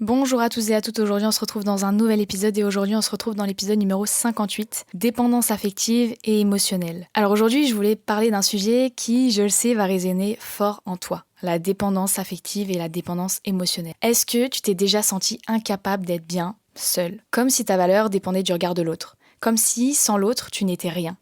Bonjour à tous et à toutes, aujourd'hui on se retrouve dans un nouvel épisode et aujourd'hui on se retrouve dans l'épisode numéro 58, dépendance affective et émotionnelle. Alors aujourd'hui je voulais parler d'un sujet qui, je le sais, va résonner fort en toi, la dépendance affective et la dépendance émotionnelle. Est-ce que tu t'es déjà senti incapable d'être bien seul, comme si ta valeur dépendait du regard de l'autre, comme si sans l'autre tu n'étais rien?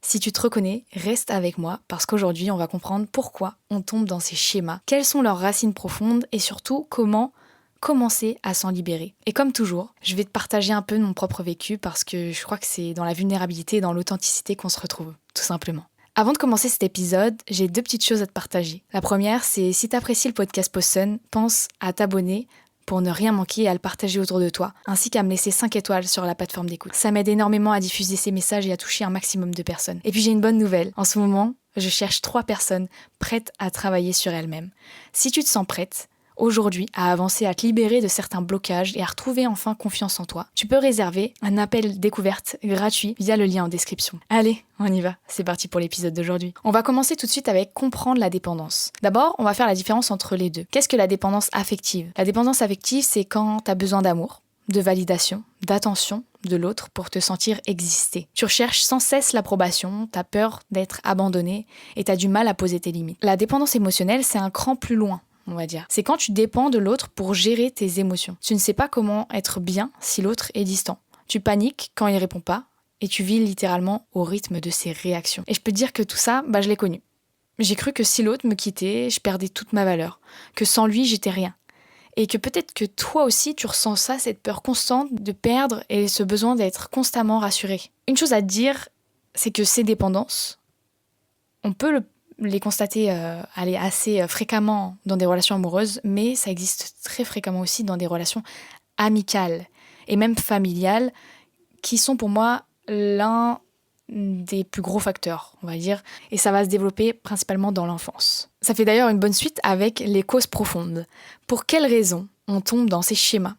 Si tu te reconnais, reste avec moi parce qu'aujourd'hui on va comprendre pourquoi on tombe dans ces schémas, quelles sont leurs racines profondes et surtout comment commencer à s'en libérer. Et comme toujours, je vais te partager un peu de mon propre vécu parce que je crois que c'est dans la vulnérabilité et dans l'authenticité qu'on se retrouve, tout simplement. Avant de commencer cet épisode, j'ai 2 petites choses à te partager. La première, c'est si t'apprécies le podcast Postsun, pense à t'abonner pour ne rien manquer et à le partager autour de toi, ainsi qu'à me laisser 5 étoiles sur la plateforme d'écoute. Ça m'aide énormément à diffuser ces messages et à toucher un maximum de personnes. Et puis j'ai une bonne nouvelle. En ce moment, je cherche 3 personnes prêtes à travailler sur elles-mêmes. Si tu te sens prête, aujourd'hui, à avancer, à te libérer de certains blocages et à retrouver enfin confiance en toi, tu peux réserver un appel découverte gratuit via le lien en description. Allez, on y va, c'est parti pour l'épisode d'aujourd'hui. On va commencer tout de suite avec comprendre la dépendance. D'abord, on va faire la différence entre les deux. Qu'est-ce que la dépendance affective ? La dépendance affective, c'est quand tu as besoin d'amour, de validation, d'attention de l'autre pour te sentir exister. Tu recherches sans cesse l'approbation, t'as peur d'être abandonné et t'as du mal à poser tes limites. La dépendance émotionnelle, c'est un cran plus loin, on va dire. C'est quand tu dépends de l'autre pour gérer tes émotions. Tu ne sais pas comment être bien si l'autre est distant. Tu paniques quand il répond pas et tu vis littéralement au rythme de ses réactions. Et je peux te dire que tout ça, je l'ai connu. J'ai cru que si l'autre me quittait, je perdais toute ma valeur, que sans lui, j'étais rien. Et que peut-être que toi aussi, tu ressens ça, cette peur constante de perdre et ce besoin d'être constamment rassuré. Une chose à te dire, c'est que ces dépendances, on peut les constater assez fréquemment dans des relations amoureuses, mais ça existe très fréquemment aussi dans des relations amicales et même familiales, qui sont pour moi l'un des plus gros facteurs, on va dire, et ça va se développer principalement dans l'enfance. Ça fait d'ailleurs une bonne suite avec les causes profondes. Pour quelles raisons on tombe dans ces schémas ?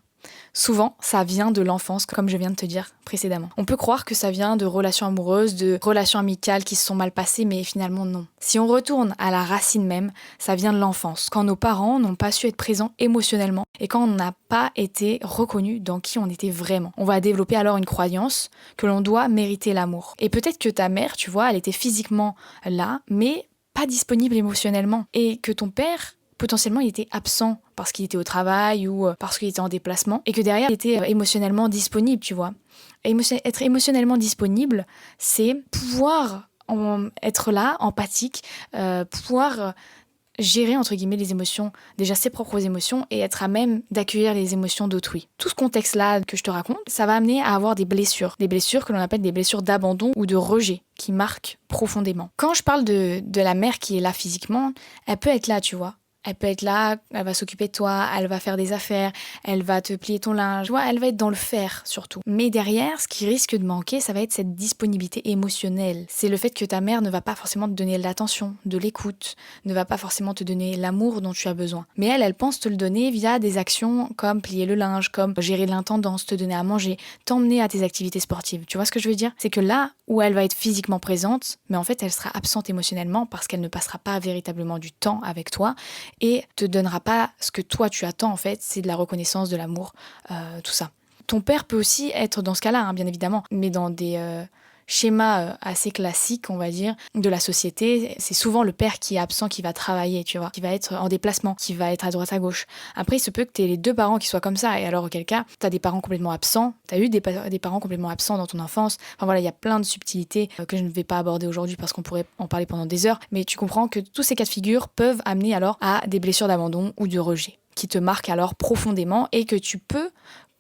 Souvent, ça vient de l'enfance, comme je viens de te dire précédemment. On peut croire que ça vient de relations amoureuses, de relations amicales qui se sont mal passées, mais finalement non. Si on retourne à la racine même, ça vient de l'enfance, quand nos parents n'ont pas su être présents émotionnellement et quand on n'a pas été reconnu dans qui on était vraiment. On va développer alors une croyance que l'on doit mériter l'amour. Et peut-être que ta mère, tu vois, elle était physiquement là, mais pas disponible émotionnellement. Et que ton père, potentiellement, il était absent parce qu'il était au travail ou parce qu'il était en déplacement et que derrière, il était émotionnellement disponible, tu vois. Être émotionnellement disponible, c'est pouvoir être là, empathique, pouvoir gérer, entre guillemets, les émotions, déjà ses propres émotions et être à même d'accueillir les émotions d'autrui. Tout ce contexte-là que je te raconte, ça va amener à avoir des blessures que l'on appelle des blessures d'abandon ou de rejet, qui marquent profondément. Quand je parle de la mère qui est là physiquement, elle peut être là, tu vois. Elle peut être là, elle va s'occuper de toi, elle va faire des affaires, elle va te plier ton linge, tu vois, elle va être dans le faire surtout. Mais derrière, ce qui risque de manquer, ça va être cette disponibilité émotionnelle. C'est le fait que ta mère ne va pas forcément te donner de l'attention, de l'écoute, ne va pas forcément te donner l'amour dont tu as besoin. Mais elle pense te le donner via des actions comme plier le linge, comme gérer l'intendance, te donner à manger, t'emmener à tes activités sportives. Tu vois ce que je veux dire ? C'est que là où elle va être physiquement présente, mais en fait elle sera absente émotionnellement parce qu'elle ne passera pas véritablement du temps avec toi et te donnera pas ce que toi tu attends en fait, c'est de la reconnaissance, de l'amour, tout ça. Ton père peut aussi être dans ce cas-là, hein, bien évidemment, mais dans des schémas assez classiques, on va dire, de la société, c'est souvent le père qui est absent, qui va travailler, tu vois, qui va être en déplacement, qui va être à droite à gauche. Après, il se peut que tu aies les 2 parents qui soient comme ça, et alors auquel cas, tu as des parents complètement absents, tu as eu des parents complètement absents dans ton enfance. Enfin voilà, il y a plein de subtilités que je ne vais pas aborder aujourd'hui parce qu'on pourrait en parler pendant des heures, mais tu comprends que tous ces cas de figure peuvent amener alors à des blessures d'abandon ou de rejet, qui te marquent alors profondément et que tu peux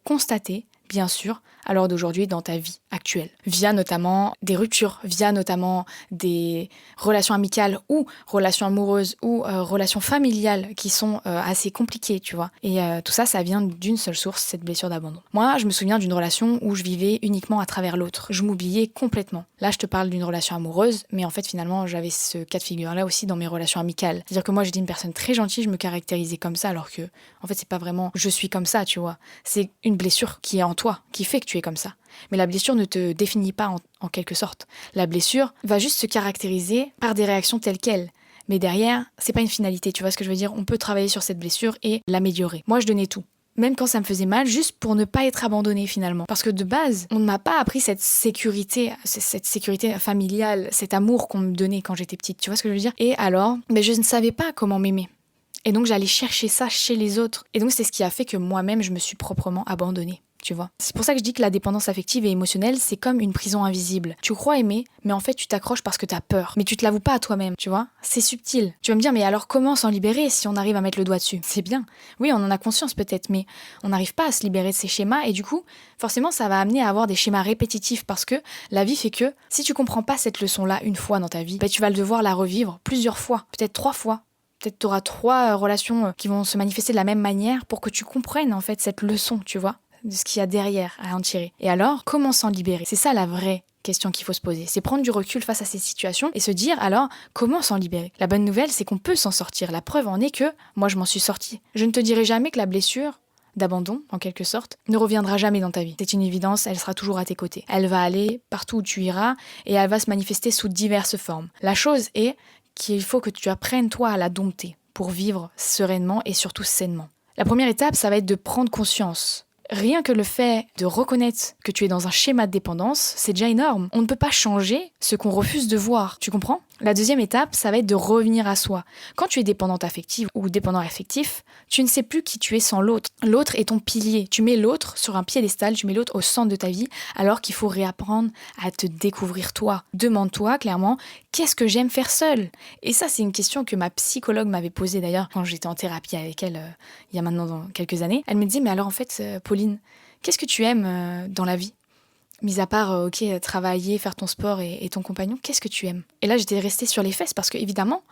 constater, bien sûr, à l'heure d'aujourd'hui dans ta vie actuelle, via notamment des ruptures, via notamment des relations amicales ou relations amoureuses ou relations familiales qui sont assez compliquées, tu vois. Et tout ça, ça vient d'une seule source, cette blessure d'abandon. Moi, je me souviens d'une relation où je vivais uniquement à travers l'autre. Je m'oubliais complètement. Là, je te parle d'une relation amoureuse, mais en fait, finalement, j'avais ce cas de figure-là aussi dans mes relations amicales. C'est-à-dire que moi, j'étais une personne très gentille, je me caractérisais comme ça, alors que, en fait, c'est pas vraiment je suis comme ça, tu vois. C'est une blessure qui est en toi, qui fait que tu es comme ça. Mais la blessure ne te définit pas en quelque sorte. La blessure va juste se caractériser par des réactions telles quelles. Mais derrière, c'est pas une finalité, tu vois ce que je veux dire ? On peut travailler sur cette blessure et l'améliorer. Moi, je donnais tout. même quand ça me faisait mal, juste pour ne pas être abandonnée finalement. Parce que de base, on ne m'a pas appris cette sécurité familiale, cet amour qu'on me donnait quand j'étais petite, tu vois ce que je veux dire? Et alors, je ne savais pas comment m'aimer. Et donc j'allais chercher ça chez les autres. Et donc c'est ce qui a fait que moi-même, je me suis proprement abandonnée. Tu vois. C'est pour ça que je dis que la dépendance affective et émotionnelle, c'est comme une prison invisible. Tu crois aimer, mais en fait tu t'accroches parce que t'as peur. Mais tu te l'avoues pas à toi-même, tu vois. C'est subtil. Tu vas me dire, mais alors comment s'en libérer si on arrive à mettre le doigt dessus? C'est bien. Oui, on en a conscience peut-être, mais on n'arrive pas à se libérer de ces schémas et du coup, forcément, ça va amener à avoir des schémas répétitifs parce que la vie fait que si tu comprends pas cette leçon-là une fois dans ta vie, tu vas devoir la revivre plusieurs fois, peut-être 3 fois. Peut-être tu auras 3 relations qui vont se manifester de la même manière pour que tu comprennes en fait cette leçon, tu vois, de ce qu'il y a derrière à en tirer. Et alors, comment s'en libérer? C'est ça la vraie question qu'il faut se poser. C'est prendre du recul face à ces situations et se dire alors, comment s'en libérer? La bonne nouvelle, c'est qu'on peut s'en sortir. La preuve en est que moi, je m'en suis sortie. Je ne te dirai jamais que la blessure d'abandon, en quelque sorte, ne reviendra jamais dans ta vie. C'est une évidence, elle sera toujours à tes côtés. Elle va aller partout où tu iras et elle va se manifester sous diverses formes. La chose est qu'il faut que tu apprennes, toi, à la dompter pour vivre sereinement et surtout sainement. La première étape, ça va être de prendre conscience. Rien que le fait de reconnaître que tu es dans un schéma de dépendance, c'est déjà énorme. On ne peut pas changer ce qu'on refuse de voir, tu comprends? La deuxième étape, ça va être de revenir à soi. Quand tu es dépendante affective ou dépendant affectif, tu ne sais plus qui tu es sans l'autre. L'autre est ton pilier. Tu mets l'autre sur un piédestal, tu mets l'autre au centre de ta vie, alors qu'il faut réapprendre à te découvrir toi. Demande-toi clairement, qu'est-ce que j'aime faire seule? Et ça, c'est une question que ma psychologue m'avait posée d'ailleurs quand j'étais en thérapie avec elle il y a maintenant quelques années. Elle me disait, mais alors en fait, Pauline, qu'est-ce que tu aimes dans la vie? Mis à part, travailler, faire ton sport et ton compagnon, qu'est-ce que tu aimes? Et là, j'étais restée sur les fesses parce que, évidemment,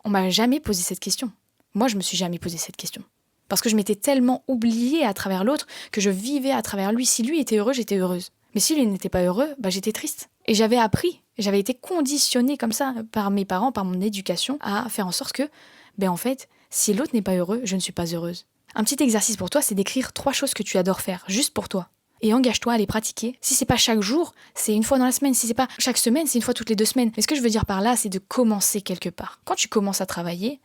on m'a jamais posé cette question. Moi, je me suis jamais posé cette question. Parce que je m'étais tellement oubliée à travers l'autre que je vivais à travers lui. Si lui était heureux, j'étais heureuse. Mais si lui n'était pas heureux, j'étais triste. Et j'avais appris, j'avais été conditionnée comme ça par mes parents, par mon éducation, à faire en sorte que, en fait, si l'autre n'est pas heureux, je ne suis pas heureuse. Un petit exercice pour toi, c'est d'écrire 3 choses que tu adores faire, juste pour toi. Et engage-toi à les pratiquer. Si c'est pas chaque jour, c'est une fois dans la semaine. Si c'est pas chaque semaine, c'est une fois toutes les 2 semaines. Mais ce que je veux dire par là, c'est de commencer quelque part. Quand tu commences à travailler,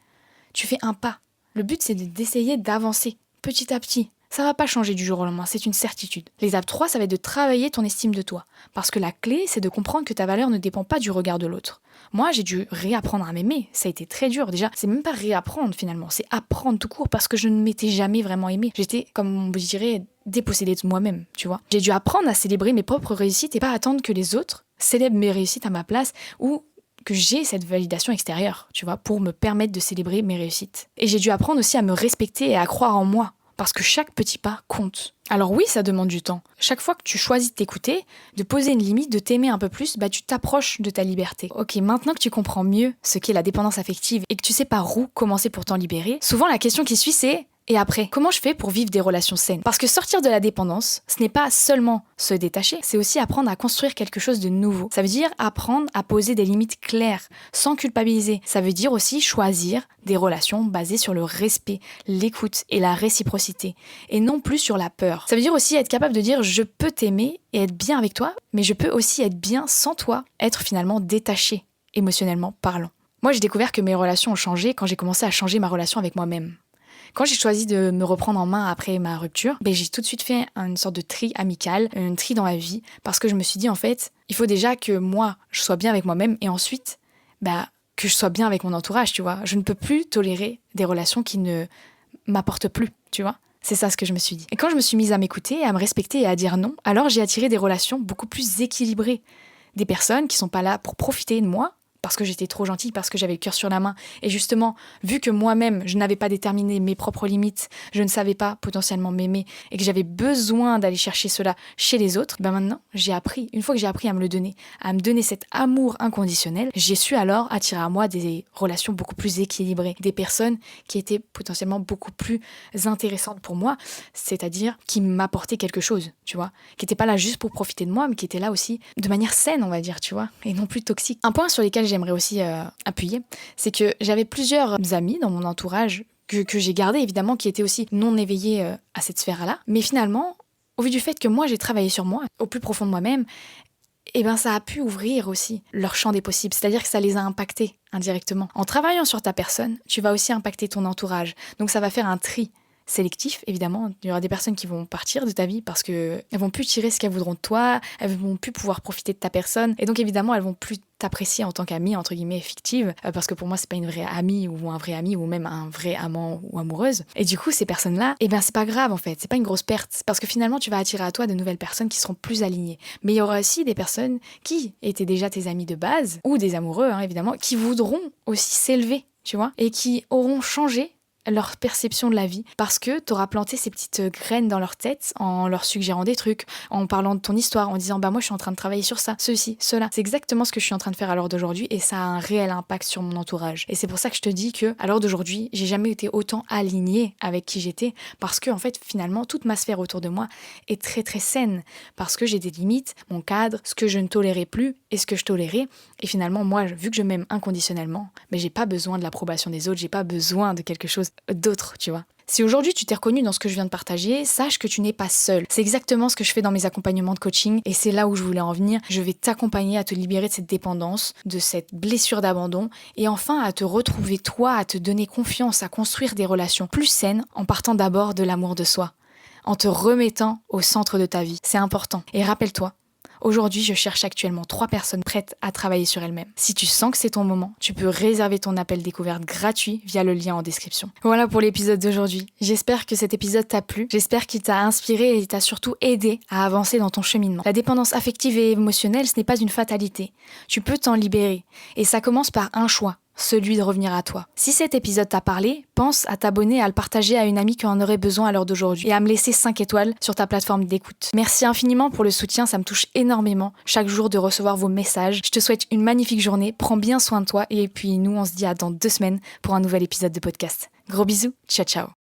tu fais un pas. Le but, c'est d'essayer d'avancer petit à petit. Ça va pas changer du jour au lendemain, c'est une certitude. L'étape 3, ça va être de travailler ton estime de toi. Parce que la clé, c'est de comprendre que ta valeur ne dépend pas du regard de l'autre. Moi, j'ai dû réapprendre à m'aimer. Ça a été très dur. Déjà, c'est même pas réapprendre finalement, c'est apprendre tout court parce que je ne m'étais jamais vraiment aimée. J'étais, comme on dirait, dépossédée de moi-même, tu vois. J'ai dû apprendre à célébrer mes propres réussites et pas attendre que les autres célèbrent mes réussites à ma place ou que j'ai cette validation extérieure, tu vois, pour me permettre de célébrer mes réussites. Et j'ai dû apprendre aussi à me respecter et à croire en moi. Parce que chaque petit pas compte. Alors oui, ça demande du temps. Chaque fois que tu choisis de t'écouter, de poser une limite, de t'aimer un peu plus, tu t'approches de ta liberté. Ok, maintenant que tu comprends mieux ce qu'est la dépendance affective et que tu sais par où commencer pour t'en libérer, souvent la question qui suit c'est et après, comment je fais pour vivre des relations saines? Parce que sortir de la dépendance, ce n'est pas seulement se détacher, c'est aussi apprendre à construire quelque chose de nouveau. Ça veut dire apprendre à poser des limites claires, sans culpabiliser. Ça veut dire aussi choisir des relations basées sur le respect, l'écoute et la réciprocité, et non plus sur la peur. Ça veut dire aussi être capable de dire je peux t'aimer et être bien avec toi, mais je peux aussi être bien sans toi, être finalement détaché, émotionnellement parlant. Moi, j'ai découvert que mes relations ont changé quand j'ai commencé à changer ma relation avec moi-même. Quand j'ai choisi de me reprendre en main après ma rupture, j'ai tout de suite fait une sorte de tri amical, un tri dans ma vie, parce que je me suis dit en fait, il faut déjà que moi, je sois bien avec moi-même, et ensuite, que je sois bien avec mon entourage, tu vois. Je ne peux plus tolérer des relations qui ne m'apportent plus, tu vois. C'est ça ce que je me suis dit. Et quand je me suis mise à m'écouter, à me respecter et à dire non, alors j'ai attiré des relations beaucoup plus équilibrées. Des personnes qui sont pas là pour profiter de moi, parce que j'étais trop gentille, parce que j'avais le cœur sur la main. Et justement, vu que moi-même, je n'avais pas déterminé mes propres limites, je ne savais pas potentiellement m'aimer, et que j'avais besoin d'aller chercher cela chez les autres, maintenant, j'ai appris, une fois que j'ai appris à me le donner, à me donner cet amour inconditionnel, j'ai su alors attirer à moi des relations beaucoup plus équilibrées, des personnes qui étaient potentiellement beaucoup plus intéressantes pour moi, c'est-à-dire qui m'apportaient quelque chose, tu vois, qui n'étaient pas là juste pour profiter de moi, mais qui étaient là aussi de manière saine, on va dire, tu vois, et non plus toxique. Un point sur lequel j'aimerais aussi appuyer, c'est que j'avais plusieurs amis dans mon entourage que j'ai gardés évidemment, qui étaient aussi non éveillés à cette sphère-là. Mais finalement, au vu du fait que moi j'ai travaillé sur moi, au plus profond de moi-même, ça a pu ouvrir aussi leur champ des possibles. C'est-à-dire que ça les a impactés indirectement. En travaillant sur ta personne, tu vas aussi impacter ton entourage. Donc ça va faire un tri sélectif, évidemment. Il y aura des personnes qui vont partir de ta vie parce qu'elles vont plus tirer ce qu'elles voudront de toi, elles vont plus pouvoir profiter de ta personne, et donc évidemment, elles vont plus t'apprécier en tant qu'amie, entre guillemets, fictive, parce que pour moi, c'est pas une vraie amie ou un vrai ami ou même un vrai amant ou amoureuse. Et du coup, ces personnes-là, c'est pas grave en fait, c'est pas une grosse perte, parce que finalement, tu vas attirer à toi de nouvelles personnes qui seront plus alignées. Mais il y aura aussi des personnes qui étaient déjà tes amis de base, ou des amoureux, évidemment, qui voudront aussi s'élever, tu vois, et qui auront changé leur perception de la vie, parce que t'auras planté ces petites graines dans leur tête en leur suggérant des trucs, en parlant de ton histoire, en disant moi je suis en train de travailler sur ça, ceci, cela. C'est exactement ce que je suis en train de faire à l'heure d'aujourd'hui et ça a un réel impact sur mon entourage. Et c'est pour ça que je te dis que à l'heure d'aujourd'hui, j'ai jamais été autant alignée avec qui j'étais, parce que en fait finalement toute ma sphère autour de moi est très très saine, parce que j'ai des limites, mon cadre, ce que je ne tolérais plus et ce que je tolérais. Et finalement moi, vu que je m'aime inconditionnellement, mais j'ai pas besoin de l'approbation des autres, j'ai pas besoin de quelque chose d'autre, tu vois. Si aujourd'hui tu t'es reconnu dans ce que je viens de partager, sache que tu n'es pas seul. C'est exactement ce que je fais dans mes accompagnements de coaching et c'est là où je voulais en venir. Je vais t'accompagner à te libérer de cette dépendance, de cette blessure d'abandon et enfin à te retrouver toi, à te donner confiance, à construire des relations plus saines en partant d'abord de l'amour de soi, en te remettant au centre de ta vie. C'est important. Et rappelle-toi, aujourd'hui, je cherche actuellement 3 personnes prêtes à travailler sur elles-mêmes. Si tu sens que c'est ton moment, tu peux réserver ton appel découverte gratuit via le lien en description. Voilà pour l'épisode d'aujourd'hui. J'espère que cet épisode t'a plu. J'espère qu'il t'a inspiré et t'a surtout aidé à avancer dans ton cheminement. La dépendance affective et émotionnelle, ce n'est pas une fatalité. Tu peux t'en libérer. Et ça commence par un choix. Celui de revenir à toi. Si cet épisode t'a parlé, pense à t'abonner et à le partager à une amie qui en aurait besoin à l'heure d'aujourd'hui et à me laisser 5 étoiles sur ta plateforme d'écoute. Merci infiniment pour le soutien, ça me touche énormément chaque jour de recevoir vos messages. Je te souhaite une magnifique journée, prends bien soin de toi et puis nous on se dit à dans 2 semaines pour un nouvel épisode de podcast. Gros bisous, ciao ciao.